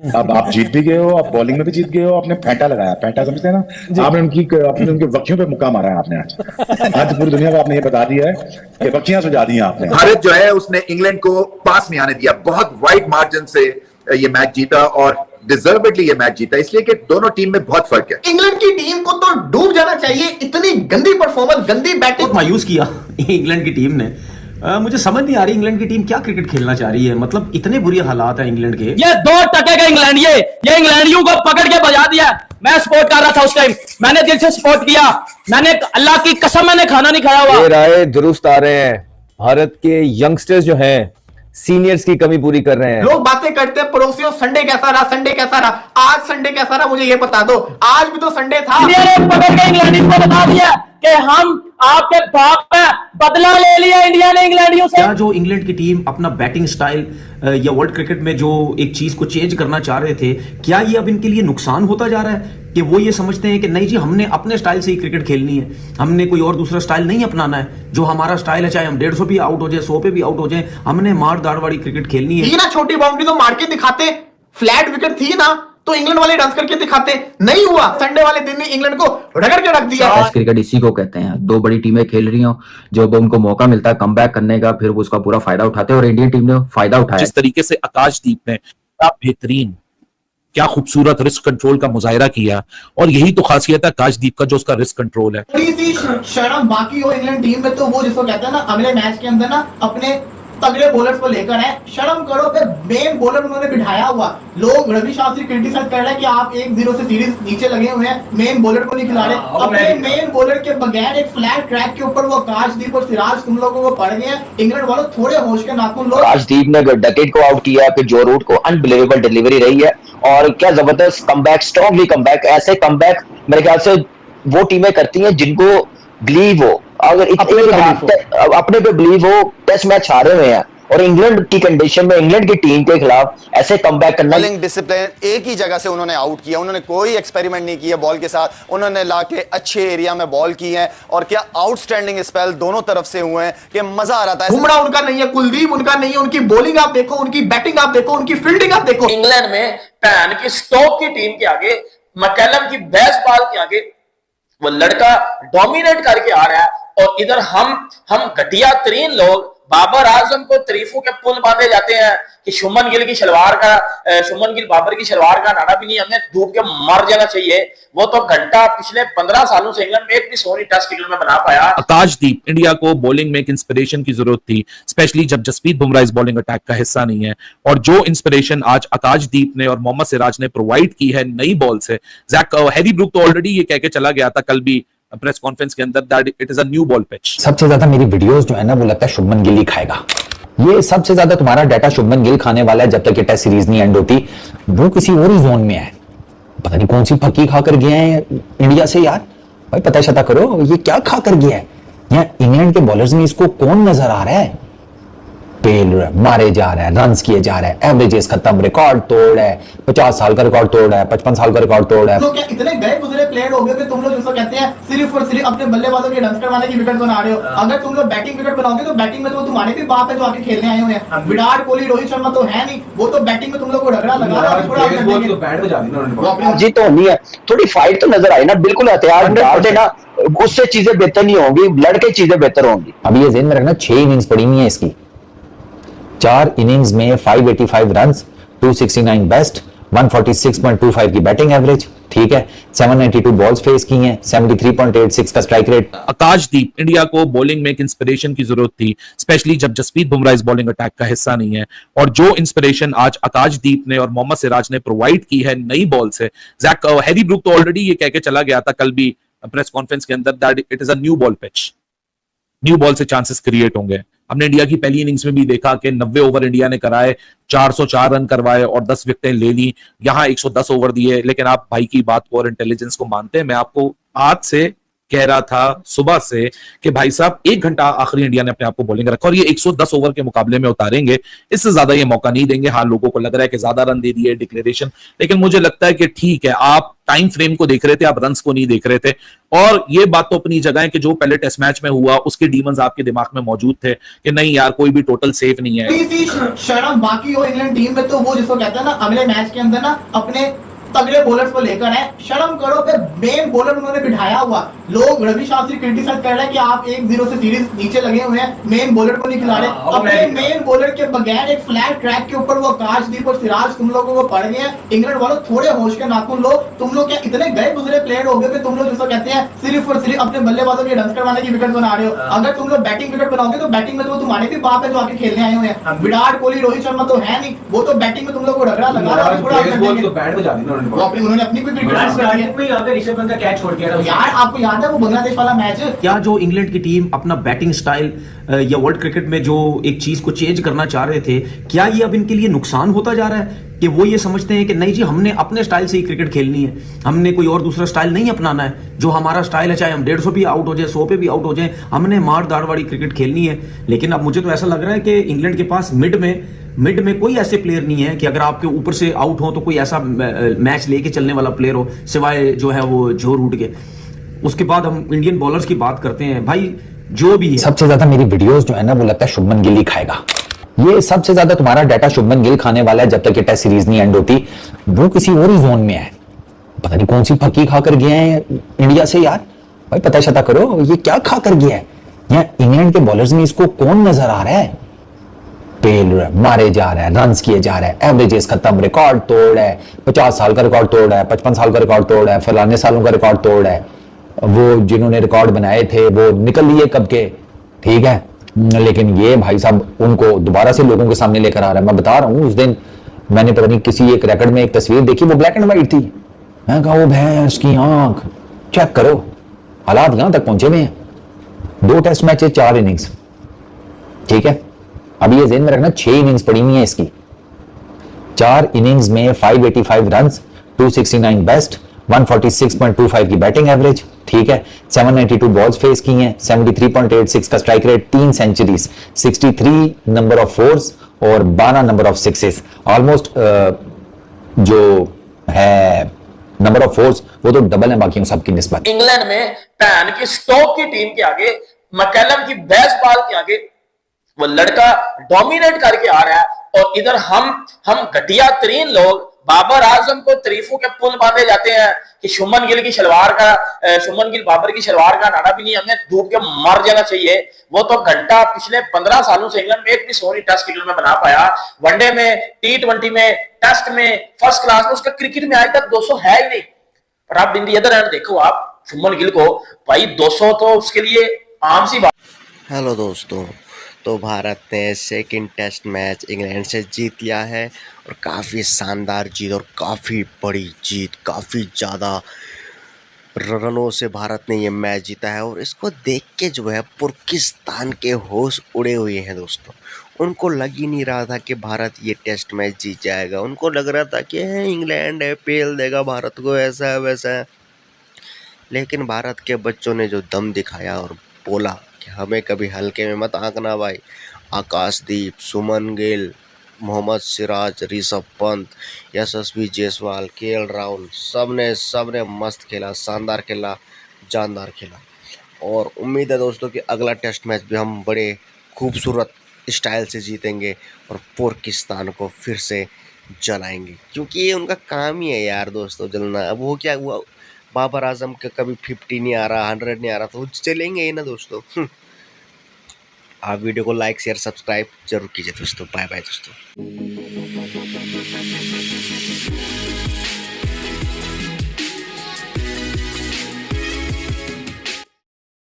अब आप जीत भी गए हो, आप बॉलिंग में भी जीत गए हो, आपने फेंटा लगाया, फेंटा समझते हैं ना, आपने उनके वक्कियों पे मुक्का मारा है आपने आज पूरी दुनिया को आपने ये बता दिया है कि वक्कियां सुझा दी हैं आपने। भारत जो है उसने इंग्लैंड को पास में आने दिया, बहुत वाइड मार्जिन से ये मैच जीता और डिजर्वेडली ये मैच जीता, इसलिए कि दोनों टीम में बहुत फर्क है। इंग्लैंड की टीम को तो डूब जाना चाहिए, इतनी गंदी परफॉर्मेंस, गंदी बैटिंग। मायूस किया इंग्लैंड की टीम ने। मुझे समझ नहीं आ रही इंग्लैंड की टीम क्या क्रिकेट खेलना चाह रही है, मतलब इतने बुरे हालात है इंग्लैंड के। ये 2% का इंग्लैंड, ये इंग्लैंडियों को पकड़ के बजा दिया। मैं सपोर्ट कर रहा था उस टाइम, मैंने दिल से सपोर्ट किया, मैंने अल्लाह की कसम मैंने खाना नहीं खाया हुआ। ये राय दुरुस्त आ रहे हैं, भारत के यंगस्टर्स जो हैं सीनियर्स की कमी पूरी कर रहे हैं। लोग बातें करते हैं पड़ोसियों, संडे कैसा रहा, संडे कैसा रहा, आज संडे कैसा रहा मुझे ये बता दो, आज भी तो संडे था। पकड़ के इंग्लैंड को बता दिया कि हम आपके बाप में बदला ले लिया इंडिया ने इंग्लैंडियों से। क्या जो इंग्लैंड की टीम अपना बैटिंग स्टाइल या वर्ल्ड क्रिकेट में जो एक चीज को चेंज करना चाह रहे थे, क्या ये अब इनके लिए नुकसान होता जा रहा है कि वो ये समझते हैं कि नहीं जी हमने अपने स्टाइल से ही क्रिकेट खेलनी है, हमने कोई और दूसरा स्टाइल नहीं अपनाना है, जो हमारा स्टाइल है चाहे हम 150 भी आउट हो जाए, 100 पे भी आउट हो जाए, हमने मार दाड़ वाली क्रिकेट खेलनी है। थी ना छोटी बाउंड्री तो मार के दिखाते, फ्लैट विकेट थी ना तो इंग्लैंड वाले डांस करके दिखाते, नहीं हुआ। संडे वाले दिन ने इंग्लैंड को रगड़ के रख दिया। टेस्ट क्रिकेट इसी को कहते हैं, दो बड़ी टीमें खेल रही हो, जब उनको मौका मिलता है कमबैक करने का, फिर वो उसका पूरा फायदा उठाते हैं और इंडियन टीम ने फायदा उठाया। जिस तरीके से आकाशदीप ने क्या बेहतरीन, क्या खूबसूरत रिस्क कंट्रोल का मुजाहिरा किया, और यही तो खासियत है आकाशदीप का, जो उसका रिस्क कंट्रोल है। थोड़ी सी शर्म बाकी हो इंग्लैंड टीम में तो वो जिसको कहते हैं ना अगले मैच के अंदर ना अपने तगड़े बॉलर्स को लेकर है, शर्म करो। मेन बॉलर उन्होंने बिठाया हुआ, लोग रवि शास्त्री क्रिटिसाइज कर रहे हैं कि आप 1-0 से सीरीज नीचे लगे हुए हैं, मेन बॉलर को नहीं खिला रहे। अपने मेन बॉलर के बगैर एक फ्लैट ट्रैक के ऊपर वो आकाशदीप और सिराज तुम लोगों को पड़ गए हैं। इंग्लैंड वालों थोड़े होश के नाखून लो। आकाशदीप ने डकेट को आउट किया, फिर जो रूट को अनबिलीवेबल डिलीवरी रही है, और क्या जबरदस्त कमबैक, स्ट्रॉन्गली कमबैक। ऐसे कमबैक मेरे ख्याल से वो टीमें करती हैं जिनको बिलीव हो, अगर अपने पे बिलीव हो। टेस्ट मैच हारे हुए हैं और इंग्लैंड की कंडीशन में इंग्लैंड की टीम के खिलाफ ऐसे कमबैक करना। बॉलिंग डिसिप्लिन एक ही जगह से उन्होंने आउट किया, उन्होंने कोई एक्सपेरिमेंट नहीं किया बॉल के साथ, उन्होंने लाके अच्छे एरिया में बॉल की है और क्या आउटस्टैंडिंग स्पेल दोनों तरफ से हुए हैं कि मजा आ रहा था। बुमराह उनका नहीं है, कुलदीप उनका नहीं है, उनकी बॉलिंग आप देखो, उनकी बैटिंग आप देखो, उनकी फील्डिंग आप देखो। इंग्लैंड में पैन की स्टोक की टीम के आगे, मैकलम की बेसबॉल के आगे वो लड़का डोमिनेट करके आ रहा है, और इधर हम घटिया तरीन लोग बाबर आजम को तारीफों के पुल बांधे जाते हैं कि शुमन गिल बाबर की शलवार का नाना भी नहीं, हमें डूब के मर जाना चाहिए। वो तो घंटा पिछले 15 सालों से इंग्लैंड में एक भी सोनी टेस्ट क्रिकेट में बना पाया। आकाशदीप, इंडिया को बॉलिंग में एक इंस्पिरेशन की जरूरत थी, स्पेशली जब जसप्रीत बुमराह इस बॉलिंग अटैक का हिस्सा नहीं है, और जो इंस्पिरेशन आज आकाशदीप ने और मोहम्मद सिराज ने प्रोवाइड की है नई बॉल से। हैरी ब्रूक तो ऑलरेडी ये कह के चला गया था कल भी प्रेस कॉन्फ्रेंस के अंदर that it is a new ball pitch. सबसे ज्यादा मेरी वीडियोस जो है ना वो लगता है शुभमन गिल ही खाएगा, ये सबसे ज्यादा तुम्हारा डाटा शुभमन गिल खाने वाला है जब तक ये टेस्ट सीरीज नहीं एंड होती। वो किसी और ही जोन में है, पता नहीं कौन सी फक्की खाकर गया है इंडिया से। यार भाई पता चता करो ये क्या खाकर गया है। यहाँ इंग्लैंड के बॉलर्स में इसको कौन नजर आ रहा है, पेल मारे जा रहा है, रन्स किए जा रहे हैं, एवरेजेस खत्म, रिकॉर्ड तोड़ है, 50 साल का रिकॉर्ड तोड़ है, 55 साल का रिकॉर्ड तोड़ है। तो क्या इतने गए गुजरे प्लेयर हो गए कि तुम लोग जिसको कहते हैं सिर्फ और सिर्फ अपने बल्लेबाजों के रन्स करवाने की विकेट बना रहे हो। अगर तुम लोग बैटिंग विकेट बनाओगे तो बैटिंग में तो तुम्हारे भी बाप है जो आके खेलने आए हुए हैं। विराट कोहली, रोहित शर्मा तो है नहीं, वो तो बैटिंग में तुम लोग को रगड़ा लगा रहा है। जी तो नहीं है, थोड़ी फाइट तो नजर आई ना, बिल्कुल एहतियात डाल देना, उससे चीजें बेहतर नहीं होंगी, लड़के चीजें बेहतर होंगी। अभी ये ज़हन में रखना 6 इनिंग्स पड़ी हुई है इसकी, 4 इनिंग्स में 585 रन्स, 269 बेस्ट, 146.25 की बैटिंग एवरेज, ठीक है। 792 बॉल्स फेस की हैं, 73.86 का स्ट्राइक रेट। आकाशदीप, इंडिया को बॉलिंग में एक इंस्पिरेशन की जरूरत थी, स्पेशली जब जसप्रीत बुमराह इस बॉलिंग अटैक का हिस्सा नहीं है, और जो इंस्पिरेशन आज आकाशदीप ने और मोहम्मद सिराज ने प्रोवाइड की है नई बॉल से। हैरी ब्रूक तो ऑलरेडी ये कह के चला गया था कल भी प्रेस कॉन्फ्रेंस के अंदर that it is a new ball pitch, new ball से चांसेस क्रिएट होंगे। हमने इंडिया की पहली इनिंग्स में भी देखा कि 90 ओवर इंडिया ने कराए, 404 रन करवाए और 10 विकेटें ले ली। यहां 110 ओवर दिए, लेकिन आप भाई की बात को और इंटेलिजेंस को मानते हैं। मैं आपको आज से कह रहा था सुबह से कि भाई साहब 1 घंटा आखिरी इंडिया ने अपने आप को बॉलिंग रखा और ये 110 ओवर के मुकाबले में उतारेंगे, इससे ज्यादा ये मौका नहीं देंगे। हाँ, लोगों को लग रहा है कि ज्यादा रन दे दिए डिक्लेरेशन, लेकिन मुझे लगता है कि ठीक है, आप टाइम फ्रेम को देख रहे थे, आप रन्स को नहीं देख रहे थे। और ये बात तो अपनी जगह है कि जो पहले टेस्ट मैच में हुआ उसके डीमंस आपके दिमाग में मौजूद थे कि नहीं यार कोई भी टोटल सेफ नहीं है। थोड़ी सी शर्म बाकी हो इंग्लैंड टीम में तो वो जिसको कहते हैं ना अगले मैच के अंदर ना अपने तगड़े बॉलर्स को लेकर है, शर्म करो पे मेन बॉलर उन्होंने बिठाया हुआ। लोग रवि शास्त्री क्रिटिसाइज कर रहे हैं कि आप 1-0 से सीरीज नीचे लगे हुए हैं, मेन बॉलर को नहीं खिला रहे। अपने मेन बॉलर के बगैर एक फ्लैट ट्रैक के ऊपर वो आकाशदीप और सिराज तुम लोगों को पड़ गए हैं। इंग्लैंड वालों थोड़े होश के नाखून लो, तुम लोग क्या इतने गए गुजरे प्लेयर हो गए कि तुम लोग जिसको कहते हैं सिर्फ और सिर्फ अपने बल्लेबाजों के रन करवाने की विकेट बना रहे हो। अगर तुम लोग बैटिंग विकेट बनाओगे तो बैटिंग में तो तुम्हारे भी बाप है जो आके खेलने आए हुए हैं। विराट कोहली रोहित शर्मा तो है नहीं, वो तो बैटिंग में तुम लोग को रगड़ा लगा रहा है। उन्होंने अपनी कैच छोड़ दिया यार, आपको याद है वो बांग्लादेश वाला मैच? क्या जो इंग्लैंड की टीम अपना बैटिंग स्टाइल या वर्ल्ड क्रिकेट में जो एक चीज को चेंज करना चाह रहे थे, क्या ये अब इनके लिए नुकसान होता जा रहा है कि वो ये समझते हैं कि नहीं जी हमने अपने स्टाइल से ही क्रिकेट खेलनी है, हमने कोई और दूसरा स्टाइल नहीं अपनाना है, जो हमारा स्टाइल है चाहे हम 150 भी आउट हो जाए 100 पे भी आउट हो जाए, हमने मार दाड़ वाली क्रिकेट खेलनी है। लेकिन अब मुझे तो ऐसा लग रहा है कि इंग्लैंड के पास मिड में कोई ऐसे प्लेयर नहीं है कि अगर आपके ऊपर से आउट हो तो कोई ऐसा मैच लेके चलने वाला प्लेयर हो सिवाय जो है वो जो रूट के। उसके बाद हम इंडियन बॉलर्स की बात करते हैं, भाई जो भी है सबसे ज्यादा मेरी वीडियोस जो है ना वो लगता है शुभमन गिल ही खाएगा। ये सबसे ज्यादा तुम्हारा डाटा शुभमन गिल खाने वाला है जब तक ये टेस्ट सीरीज नहीं एंड होती। वो किसी और ही जोन में है, पता नहीं कौन सी फकी खाकर गए हैं इंडिया से यार। भाई पता शता करो ये क्या खाकर गया है। यहाँ इंग्लैंड के बॉलर्स में इसको कौन नजर आ रहा है? पेल मारे जा रहा है, रन्स किए जा रहे हैं, एवरेजेस खत्म, रिकॉर्ड तोड़ है, 50 साल का रिकॉर्ड तोड़ है, 55 साल का रिकॉर्ड तोड़ है, फलाने सालों का रिकॉर्ड तोड़ है। वो जिन्होंने रिकॉर्ड बनाए थे वो निकल लिए कब के, ठीक है, लेकिन ये भाई साहब उनको दोबारा से लोगों के सामने लेकर आ रहा है। मैं बता रहा हूँ उस दिन मैंने पता नहीं किसी एक रिकॉर्ड में एक तस्वीर देखी, वो ब्लैक एंड व्हाइट थी। मैं कहा वो भैंस की आंख, चेक करो हालात यहां तक पहुंचे हुए हैं। 2 टेस्ट मैचेस 4 इनिंग्स, ठीक है। अभी ये ज़हन में रखना 6 इनिंग्स पड़ी हुई है इसकी। 4 इनिंग्स में 585 रन्स, 269 बेस्ट, 146.25 की बैटिंग एवरेज, ठीक है। 792 बॉल्स फेस की हैं, 73.86 का strike rate, 3 centuries, 63 number of fours और 12 नंबर ऑफ सिक्सेस। ऑलमोस्ट जो है नंबर ऑफ फोर्स वो तो डबल है बाकी सबकी निस्बत। इंग्लैंड में पैन की स्टोक की टीम के आगे, मैकलम की बेसबॉल के आगे वो लड़का डोमिनेट करके आ रहा है। और इधर हम घटिया तरीन लोग बाबर आजम को तारीफों के पुल बांधे जाते हैं कि शुभमन गिल बाबर की शलवार का नाना भी नहीं, हमें डूब के मर जाना चाहिए। वो तो घंटा पिछले 15 सालों से इंग्लैंड में एक भी सोनी टेस्ट क्रिकेट में बना पाया, वनडे में, T20 में, टेस्ट में, फर्स्ट क्लास में, उसका क्रिकेट में आज तक 200 है ही नहीं। पर आप इन दी अदर एंड देखो आप शुभमन गिल को, भाई 200 तो उसके लिए आम सी बात। हेलो दोस्तों, तो भारत ने सेकंड टेस्ट मैच इंग्लैंड से जीत लिया है और काफ़ी शानदार जीत और काफ़ी बड़ी जीत, काफ़ी ज़्यादा रनों से भारत ने ये मैच जीता है। और इसको देख के जो है पाकिस्तान के होश उड़े हुए हैं दोस्तों। उनको लग ही नहीं रहा था कि भारत ये टेस्ट मैच जीत जाएगा। उनको लग रहा था कि इंग्लैंड है, पेल देगा भारत को, ऐसा है वैसा है। लेकिन भारत के बच्चों ने जो दम दिखाया और बोला कि हमें कभी हल्के में मत आंकना भाई। आकाशदीप, सुमन गिल, मोहम्मद सिराज, ऋषभ पंत, यशस्वी जायसवाल, केएल राहुल, सबने मस्त खेला, शानदार खेला, जानदार खेला। और उम्मीद है दोस्तों कि अगला टेस्ट मैच भी हम बड़े खूबसूरत स्टाइल से जीतेंगे और पाकिस्तान को फिर से जलाएंगे, क्योंकि ये उनका काम ही है यार दोस्तों, जलना। अब वो क्या हुआ, बाबर आजम का कभी 50 नहीं आ रहा, 100 नहीं आ रहा, तो वो चलेंगे ही ना दोस्तों। आप वीडियो को लाइक शेयर सब्सक्राइब जरूर कीजिए दोस्तों। बाय बाय दोस्तों।